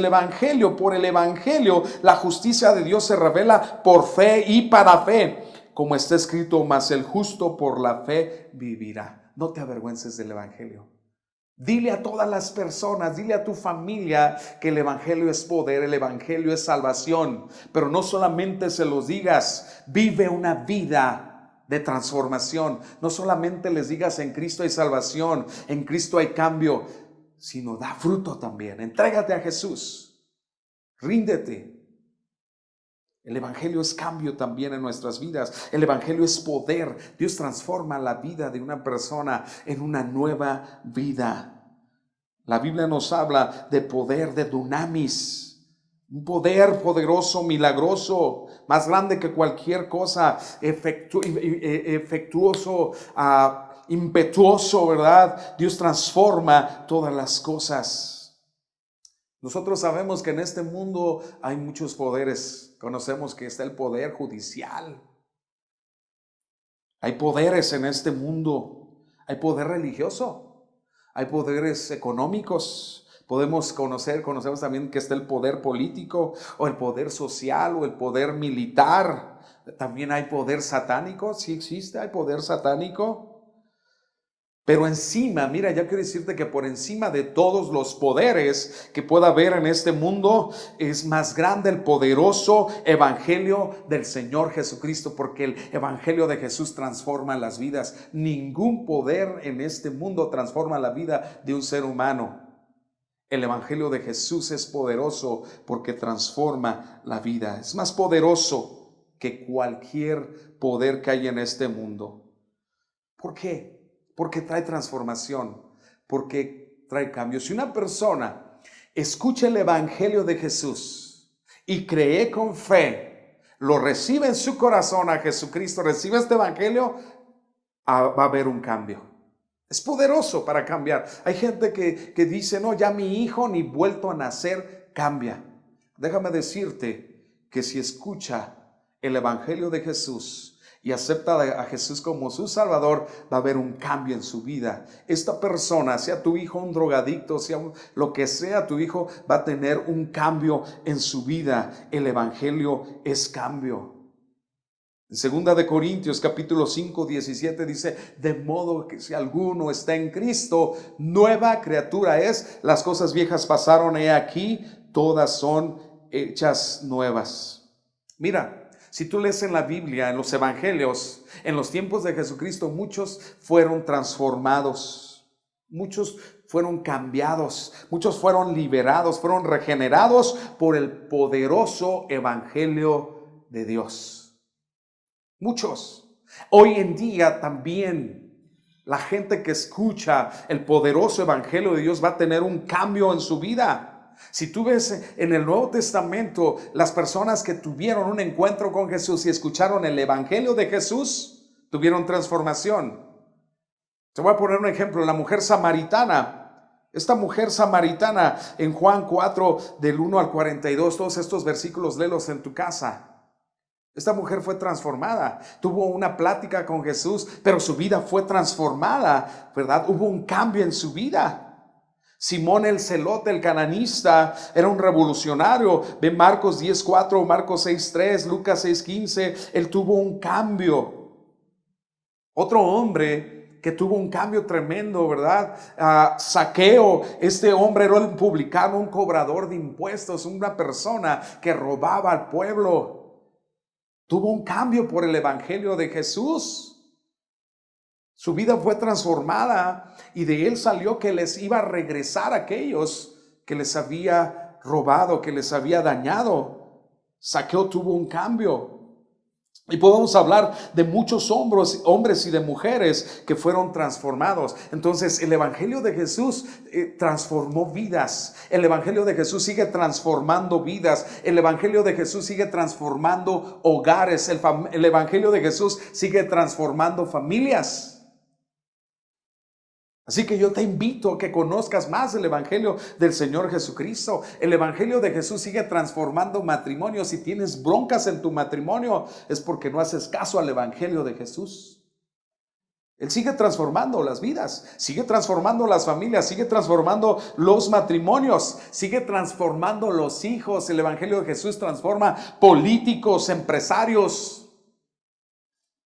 por el evangelio, la justicia de Dios se revela por fe y para fe, como está escrito, mas el justo por la fe vivirá. No te avergüences del evangelio. Dile a todas las personas, dile a tu familia que el evangelio es poder, el evangelio es salvación. Pero no solamente se los digas, vive una vida de transformación. No solamente les digas en Cristo hay salvación, en Cristo hay cambio, sino da fruto también. Entrégate a Jesús, ríndete. El evangelio es cambio también en nuestras vidas. El evangelio es poder. Dios transforma la vida de una persona en una nueva vida. La Biblia nos habla de poder, de dunamis, un poder poderoso, milagroso, más grande que cualquier cosa, efectuoso, impetuoso, ¿verdad? Dios transforma todas las cosas. Nosotros sabemos que en este mundo hay muchos poderes. Conocemos que está el poder judicial. Hay poderes en este mundo. Hay poder religioso. Hay poderes económicos. Conocemos también que está el poder político o el poder social o el poder militar. También hay poder satánico. Sí existe, hay poder satánico. Pero encima, mira, ya quiero decirte que por encima de todos los poderes que pueda haber en este mundo, es más grande el poderoso evangelio del Señor Jesucristo, porque el evangelio de Jesús transforma las vidas. Ningún poder en este mundo transforma la vida de un ser humano. El evangelio de Jesús es poderoso porque transforma la vida. Es más poderoso que cualquier poder que hay en este mundo. ¿Por qué? Porque trae transformación, porque trae cambio. Si una persona escucha el evangelio de Jesús y cree con fe, lo recibe en su corazón a Jesucristo, recibe este evangelio, va a haber un cambio. Es poderoso para cambiar. Hay gente que dice, no, ya mi hijo ni vuelto a nacer cambia. Déjame decirte que si escucha el evangelio de Jesús y acepta a Jesús como su Salvador, va a haber un cambio en su vida. Esta persona, sea tu hijo un drogadicto, sea lo que sea tu hijo, va a tener un cambio en su vida. El evangelio es cambio. En 2 de Corintios capítulo 5, 17 dice, de modo que si alguno está en Cristo, nueva criatura es, las cosas viejas pasaron, he aquí, todas son hechas nuevas. Mira, si tú lees en la Biblia, en los evangelios, en los tiempos de Jesucristo, muchos fueron transformados, muchos fueron cambiados, muchos fueron liberados, fueron regenerados por el poderoso evangelio de Dios. Muchos. Hoy en día también la gente que escucha el poderoso evangelio de Dios va a tener un cambio en su vida. Si tú ves en el Nuevo Testamento las personas que tuvieron un encuentro con Jesús y escucharon el evangelio de Jesús, tuvieron transformación. Te voy a poner un ejemplo, la mujer samaritana. Esta mujer samaritana en Juan 4 del 1 al 42, todos estos versículos léelos en tu casa. Esta mujer fue transformada, tuvo una plática con Jesús, pero su vida fue transformada, ¿verdad? Hubo un cambio en su vida. Simón el celote, el cananista, era un revolucionario. Ve Marcos 10:4, Marcos 6:3, Lucas 6:15. Él tuvo un cambio. Otro hombre que tuvo un cambio tremendo, ¿verdad? Zaqueo, este hombre era un publicano, un cobrador de impuestos, una persona que robaba al pueblo. Tuvo un cambio por el evangelio de Jesús. Su vida fue transformada y de él salió que les iba a regresar a aquellos que les había robado, que les había dañado. Zaqueo tuvo un cambio. Y podemos hablar de muchos hombres y de mujeres que fueron transformados. Entonces el evangelio de Jesús transformó vidas. El evangelio de Jesús sigue transformando vidas. El evangelio de Jesús sigue transformando hogares. El evangelio de Jesús sigue transformando familias. Así que yo te invito a que conozcas más el Evangelio del Señor Jesucristo. El Evangelio de Jesús sigue transformando matrimonios. Si tienes broncas en tu matrimonio, es porque no haces caso al Evangelio de Jesús. Él sigue transformando las vidas, sigue transformando las familias, sigue transformando los matrimonios, sigue transformando los hijos. El Evangelio de Jesús transforma políticos, empresarios,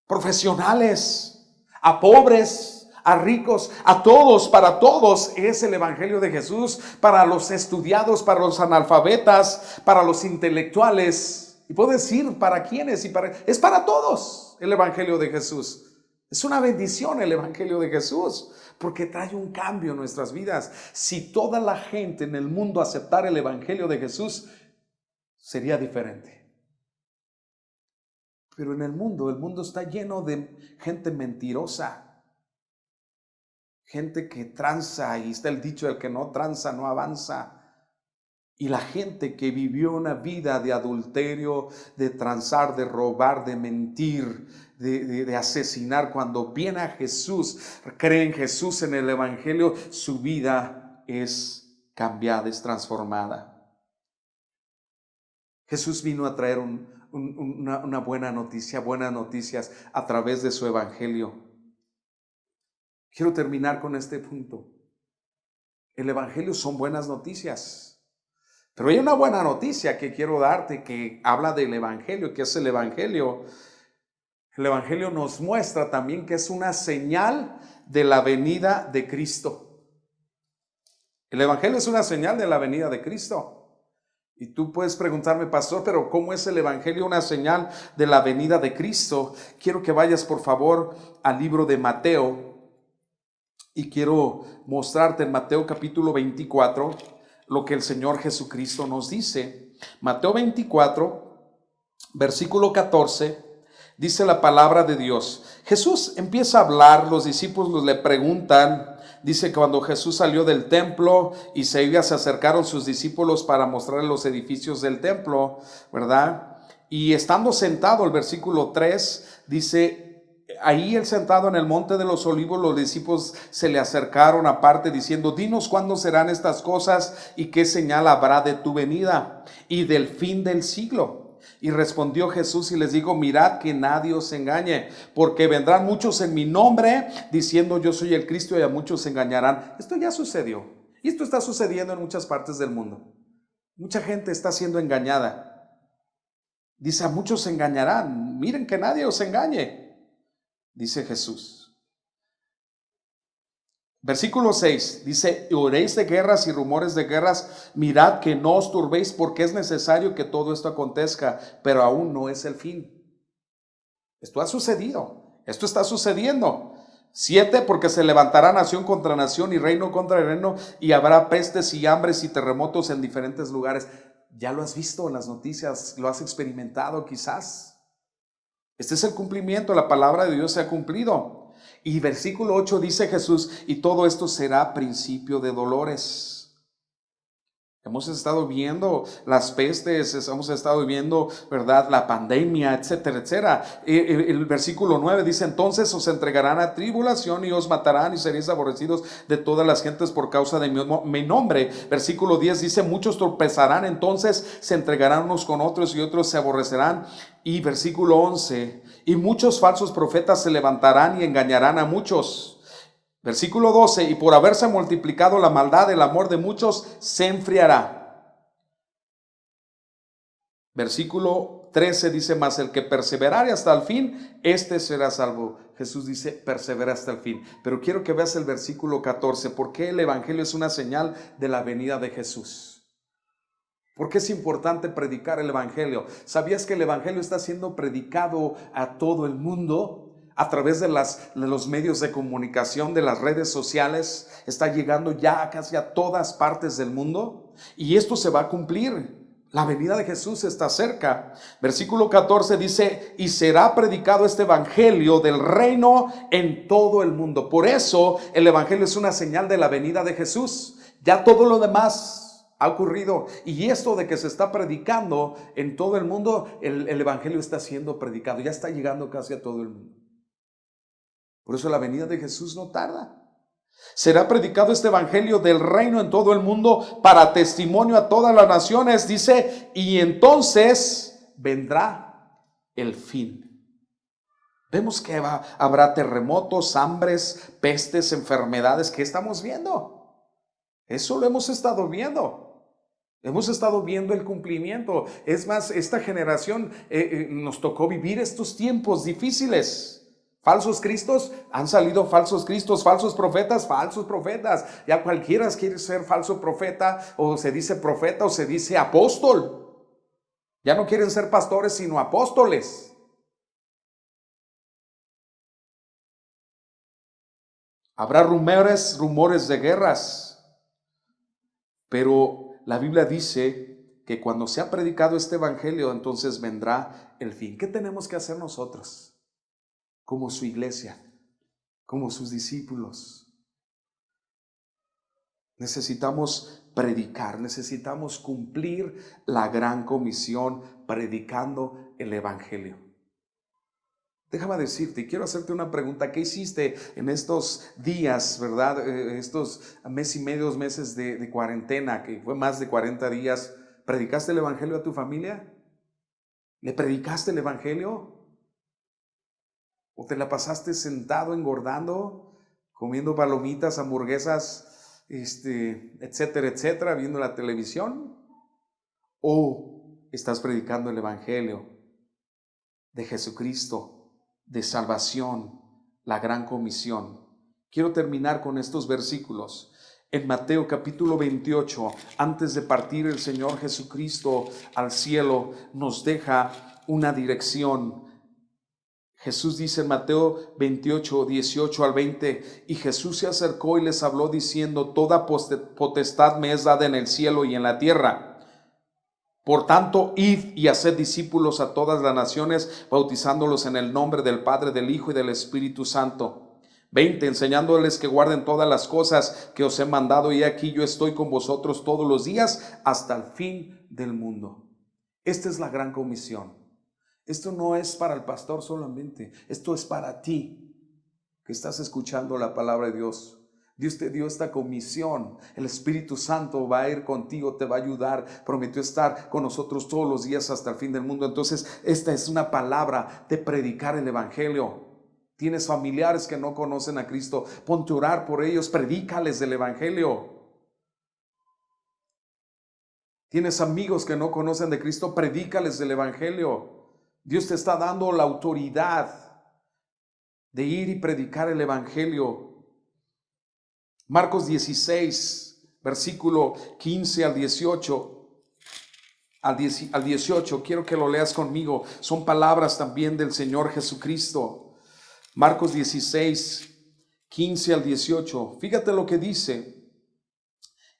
profesionales, a pobres, a ricos, a todos. Para todos es el Evangelio de Jesús, para los estudiados, para los analfabetas, para los intelectuales. Y puedo decir para quiénes, es para todos el Evangelio de Jesús. Es una bendición el Evangelio de Jesús, porque trae un cambio en nuestras vidas. Si toda la gente en el mundo aceptara el Evangelio de Jesús, sería diferente. Pero en el mundo está lleno de gente mentirosa. Gente que tranza, y está el dicho: el que no tranza no avanza. Y la gente que vivió una vida de adulterio, de transar, de robar, de mentir, de asesinar, cuando viene a Jesús, cree en Jesús, en el Evangelio, su vida es cambiada, es transformada. Jesús vino a traer una buena noticia, buenas noticias a través de su Evangelio. Quiero terminar con este punto. El Evangelio son buenas noticias. Pero hay una buena noticia que quiero darte, que habla del Evangelio, que es el Evangelio. El Evangelio nos muestra también que es una señal de la venida de Cristo. El Evangelio es una señal de la venida de Cristo. Y tú puedes preguntarme: pastor, pero ¿cómo es el Evangelio una señal de la venida de Cristo? Quiero que vayas por favor al libro de Mateo. Y quiero mostrarte en Mateo capítulo 24 lo que el Señor Jesucristo nos dice. Mateo 24, versículo 14, dice la palabra de Dios. Jesús empieza a hablar, los discípulos le preguntan. Dice que cuando Jesús salió del templo y se acercaron sus discípulos para mostrarle los edificios del templo, ¿verdad? Y estando sentado, el versículo 3 dice: ahí él sentado en el monte de los olivos, los discípulos se le acercaron aparte diciendo: dinos cuándo serán estas cosas y qué señal habrá de tu venida y del fin del siglo. Y respondió Jesús y les dijo: mirad que nadie os engañe, porque vendrán muchos en mi nombre diciendo yo soy el Cristo, y a muchos se engañarán. Esto ya sucedió y esto está sucediendo en muchas partes del mundo. Mucha gente está siendo engañada. Dice: a muchos se engañarán. Miren que nadie os engañe, dice Jesús. Versículo 6 dice: oréis de guerras y rumores de guerras, mirad que no os turbéis, porque es necesario que todo esto acontezca, pero aún no es el fin. Esto ha sucedido, esto está sucediendo. 7, porque se levantará nación contra nación y reino contra reino, y habrá pestes y hambres y terremotos en diferentes lugares. Ya lo has visto en las noticias, lo has experimentado quizás. Este es el cumplimiento, la palabra de Dios se ha cumplido. Y versículo 8 dice Jesús: y todo esto será principio de dolores. Hemos estado viendo las pestes, hemos estado viendo, ¿verdad?, la pandemia, etcétera, etcétera. El versículo 9 dice: entonces os entregarán a tribulación y os matarán y seréis aborrecidos de todas las gentes por causa de mi nombre. Versículo 10 dice: muchos tropezarán, entonces se entregarán unos con otros y otros se aborrecerán. Y versículo 11: y muchos falsos profetas se levantarán y engañarán a muchos. Versículo 12: y por haberse multiplicado la maldad, el amor de muchos se enfriará. Versículo 13 dice: mas el que perseverare hasta el fin, este será salvo. Jesús dice: persevera hasta el fin. Pero quiero que veas el versículo 14. ¿Por qué el Evangelio es una señal de la venida de Jesús? ¿Por qué es importante predicar el Evangelio? ¿Sabías que el Evangelio está siendo predicado a todo el mundo? A través de los medios de comunicación, de las redes sociales, está llegando ya casi a todas partes del mundo. Y esto se va a cumplir. La venida de Jesús está cerca. Versículo 14 dice: y será predicado este evangelio del reino en todo el mundo. Por eso el evangelio es una señal de la venida de Jesús. Ya todo lo demás ha ocurrido. Y esto de que se está predicando en todo el mundo, el evangelio está siendo predicado. Ya está llegando casi a todo el mundo. Por eso la venida de Jesús no tarda. Será predicado este evangelio del reino en todo el mundo para testimonio a todas las naciones, dice, y entonces vendrá el fin. Vemos que habrá terremotos, hambres, pestes, enfermedades. ¿Qué estamos viendo? Eso lo hemos estado viendo. Hemos estado viendo el cumplimiento. Es más, esta generación nos tocó vivir estos tiempos difíciles. Falsos cristos, han salido falsos cristos, falsos profetas. Ya cualquiera quiere ser falso profeta, o se dice apóstol. Ya no quieren ser pastores, sino apóstoles. Habrá rumores de guerras, pero la Biblia dice que cuando se ha predicado este evangelio, entonces vendrá el fin. ¿Qué tenemos que hacer nosotros? Como su iglesia, como sus discípulos. Necesitamos predicar, necesitamos cumplir la gran comisión predicando el evangelio. Déjame decirte, quiero hacerte una pregunta. ¿Qué hiciste en estos días, verdad? Estos mes y medio, 2 meses de cuarentena, que fue más de 40 días. ¿Predicaste el evangelio a tu familia? ¿Le predicaste el evangelio? ¿O te la pasaste sentado engordando, comiendo palomitas, hamburguesas, etcétera, etcétera, viendo la televisión? ¿O estás predicando el evangelio de Jesucristo, de salvación, la gran comisión? Quiero terminar con estos versículos. En Mateo capítulo 28, antes de partir el Señor Jesucristo al cielo, nos deja una dirección. Jesús dice en Mateo 28, 18 al 20, y Jesús se acercó y les habló diciendo, toda potestad me es dada en el cielo y en la tierra. Por tanto, id y haced discípulos a todas las naciones, bautizándolos en el nombre del Padre, del Hijo y del Espíritu Santo. 20, enseñándoles que guarden todas las cosas que os he mandado, y aquí yo estoy con vosotros todos los días hasta el fin del mundo. Esta es la gran comisión. Esto no es para el pastor solamente, esto es para ti que estás escuchando la palabra de Dios. Dios te dio esta comisión. El Espíritu Santo va a ir contigo, te va a ayudar. Prometió estar con nosotros todos los días hasta el fin del mundo. Entonces, esta es una palabra de predicar el evangelio. Tienes familiares que no conocen a Cristo, ponte a orar por ellos, predícales del evangelio. Tienes amigos que no conocen de Cristo, predícales del evangelio. Dios te está dando la autoridad de ir y predicar el evangelio. Marcos 16, versículo 15 al 18. Al 18, quiero que lo leas conmigo. Son palabras también del Señor Jesucristo. Marcos 16, 15 al 18. Fíjate lo que dice.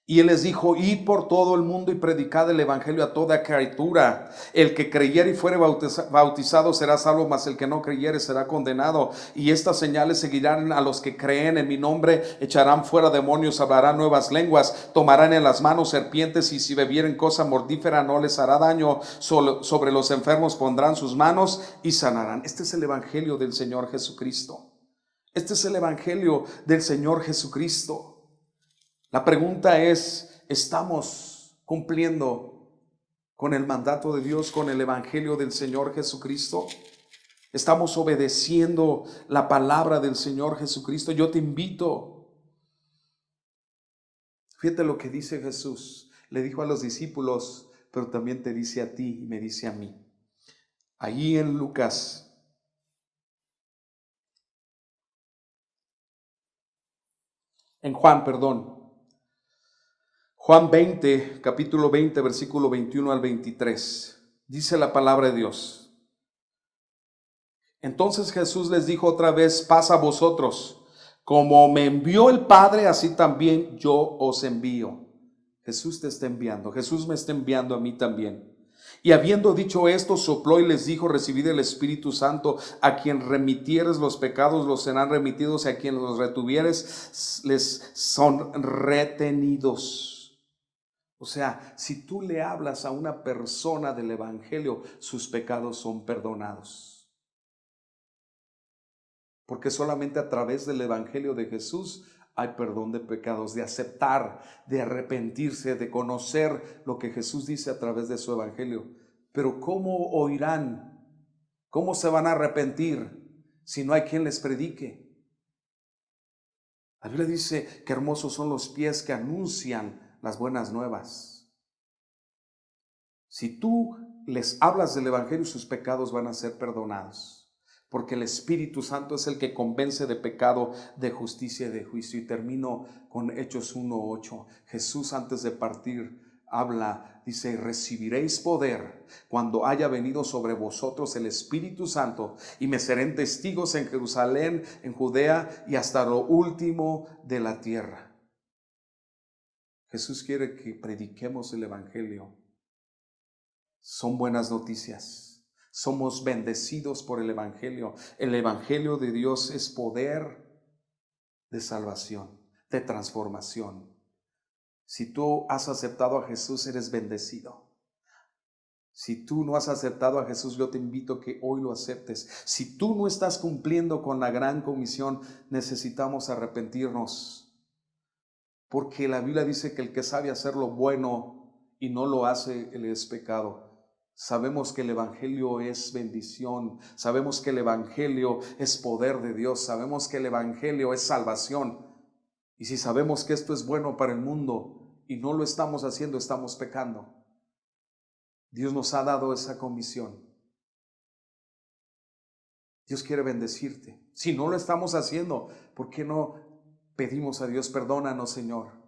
Y él les dijo, id por todo el mundo y predicad el evangelio a toda criatura. El que creyere y fuere bautizado será salvo, mas el que no creyere será condenado. Y estas señales seguirán a los que creen en mi nombre: echarán fuera demonios, hablarán nuevas lenguas, tomarán en las manos serpientes, y si bebieren cosa mortífera no les hará daño. Sobre los enfermos pondrán sus manos y sanarán. Este es el evangelio del Señor Jesucristo. Este es el evangelio del Señor Jesucristo. La pregunta es, ¿estamos cumpliendo con el mandato de Dios, con el evangelio del Señor Jesucristo? ¿Estamos obedeciendo la palabra del Señor Jesucristo? Yo te invito. Fíjate lo que dice Jesús. Le dijo a los discípulos, pero también te dice a ti y me dice a mí. Allí en Juan 20, capítulo 20, versículo 21 al 23. Dice la palabra de Dios. Entonces Jesús les dijo otra vez, paz a vosotros. Como me envió el Padre, así también yo os envío. Jesús te está enviando. Jesús me está enviando a mí también. Y habiendo dicho esto, sopló y les dijo, recibid el Espíritu Santo. A quien remitieres los pecados, los serán remitidos, y a quien los retuvieres, les son retenidos. O sea, si tú le hablas a una persona del evangelio, sus pecados son perdonados. Porque solamente a través del evangelio de Jesús hay perdón de pecados, de aceptar, de arrepentirse, de conocer lo que Jesús dice a través de su evangelio. Pero ¿cómo oirán? ¿Cómo se van a arrepentir si no hay quien les predique? La Biblia dice que hermosos son los pies que anuncian las buenas nuevas. Si tú les hablas del evangelio, sus pecados van a ser perdonados, porque el Espíritu Santo es el que convence de pecado, de justicia y de juicio. Y termino con Hechos 1:8. Jesús, antes de partir, habla, dice: recibiréis poder cuando haya venido sobre vosotros el Espíritu Santo, y me serán testigos en Jerusalén, en Judea y hasta lo último de la tierra. Jesús quiere que prediquemos el evangelio. Son buenas noticias. Somos bendecidos por el evangelio. El evangelio de Dios es poder de salvación, de transformación. Si tú has aceptado a Jesús, eres bendecido. Si tú no has aceptado a Jesús, yo te invito a que hoy lo aceptes. Si tú no estás cumpliendo con la gran comisión, necesitamos arrepentirnos. Porque la Biblia dice que el que sabe hacer lo bueno y no lo hace, él es pecado. Sabemos que el evangelio es bendición. Sabemos que el evangelio es poder de Dios. Sabemos que el evangelio es salvación. Y si sabemos que esto es bueno para el mundo y no lo estamos haciendo, estamos pecando. Dios nos ha dado esa comisión. Dios quiere bendecirte. Si no lo estamos haciendo, ¿por qué no pedimos a Dios: perdónanos, Señor?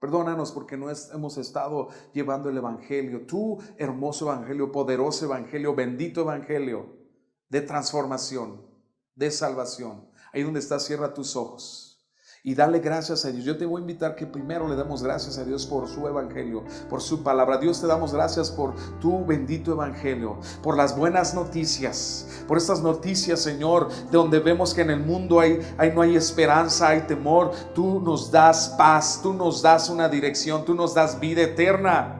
Perdónanos porque no hemos estado llevando el evangelio, tu hermoso evangelio, poderoso evangelio, bendito evangelio de transformación, de salvación. Ahí donde estás, cierra tus ojos y dale gracias a Dios. Yo te voy a invitar que primero le demos gracias a Dios por su evangelio, por su palabra. Dios, te damos gracias por tu bendito evangelio, por las buenas noticias, por estas noticias, Señor, de donde vemos que en el mundo no hay esperanza, hay temor. Tú nos das paz, tú nos das una dirección, tú nos das vida eterna.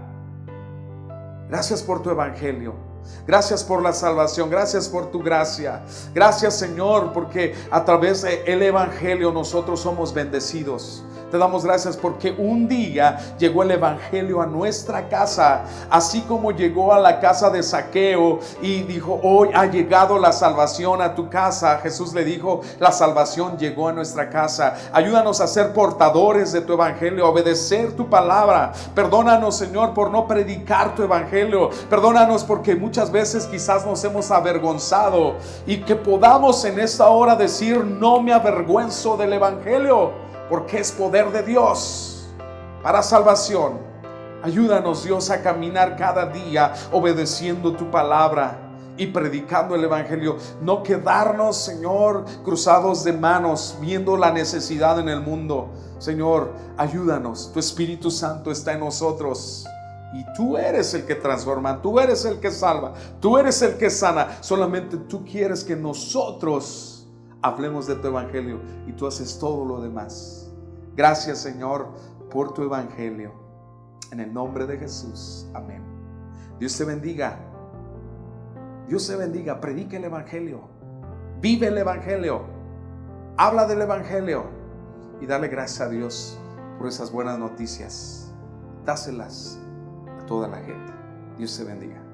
Gracias por tu evangelio. Gracias por la salvación, gracias por tu gracia. Gracias, Señor, porque a través del evangelio nosotros somos bendecidos. Te damos gracias porque un día llegó el evangelio a nuestra casa, así como llegó a la casa de Zaqueo y dijo: hoy ha llegado la salvación a tu casa. Jesús le dijo: la salvación llegó a nuestra casa. Ayúdanos a ser portadores de tu evangelio, a obedecer tu palabra. Perdónanos, Señor, por no predicar tu evangelio. Perdónanos porque muchas veces quizás nos hemos avergonzado, y que podamos en esta hora decir: no me avergüenzo del evangelio, porque es poder de Dios para salvación. Ayúdanos, Dios, a caminar cada día obedeciendo tu palabra y predicando el evangelio. No quedarnos, Señor, cruzados de manos viendo la necesidad en el mundo. Señor, ayúdanos. Tu Espíritu Santo está en nosotros y tú eres el que transforma, tú eres el que salva, tú eres el que sana. Solamente tú quieres que nosotros hablemos de tu evangelio y tú haces todo lo demás. Gracias, Señor, por tu evangelio. En el nombre de Jesús, amén. Dios te bendiga. Dios te bendiga. Predica el evangelio, vive el evangelio, habla del evangelio y dale gracias a Dios por esas buenas noticias. Dáselas a toda la gente. Dios te bendiga.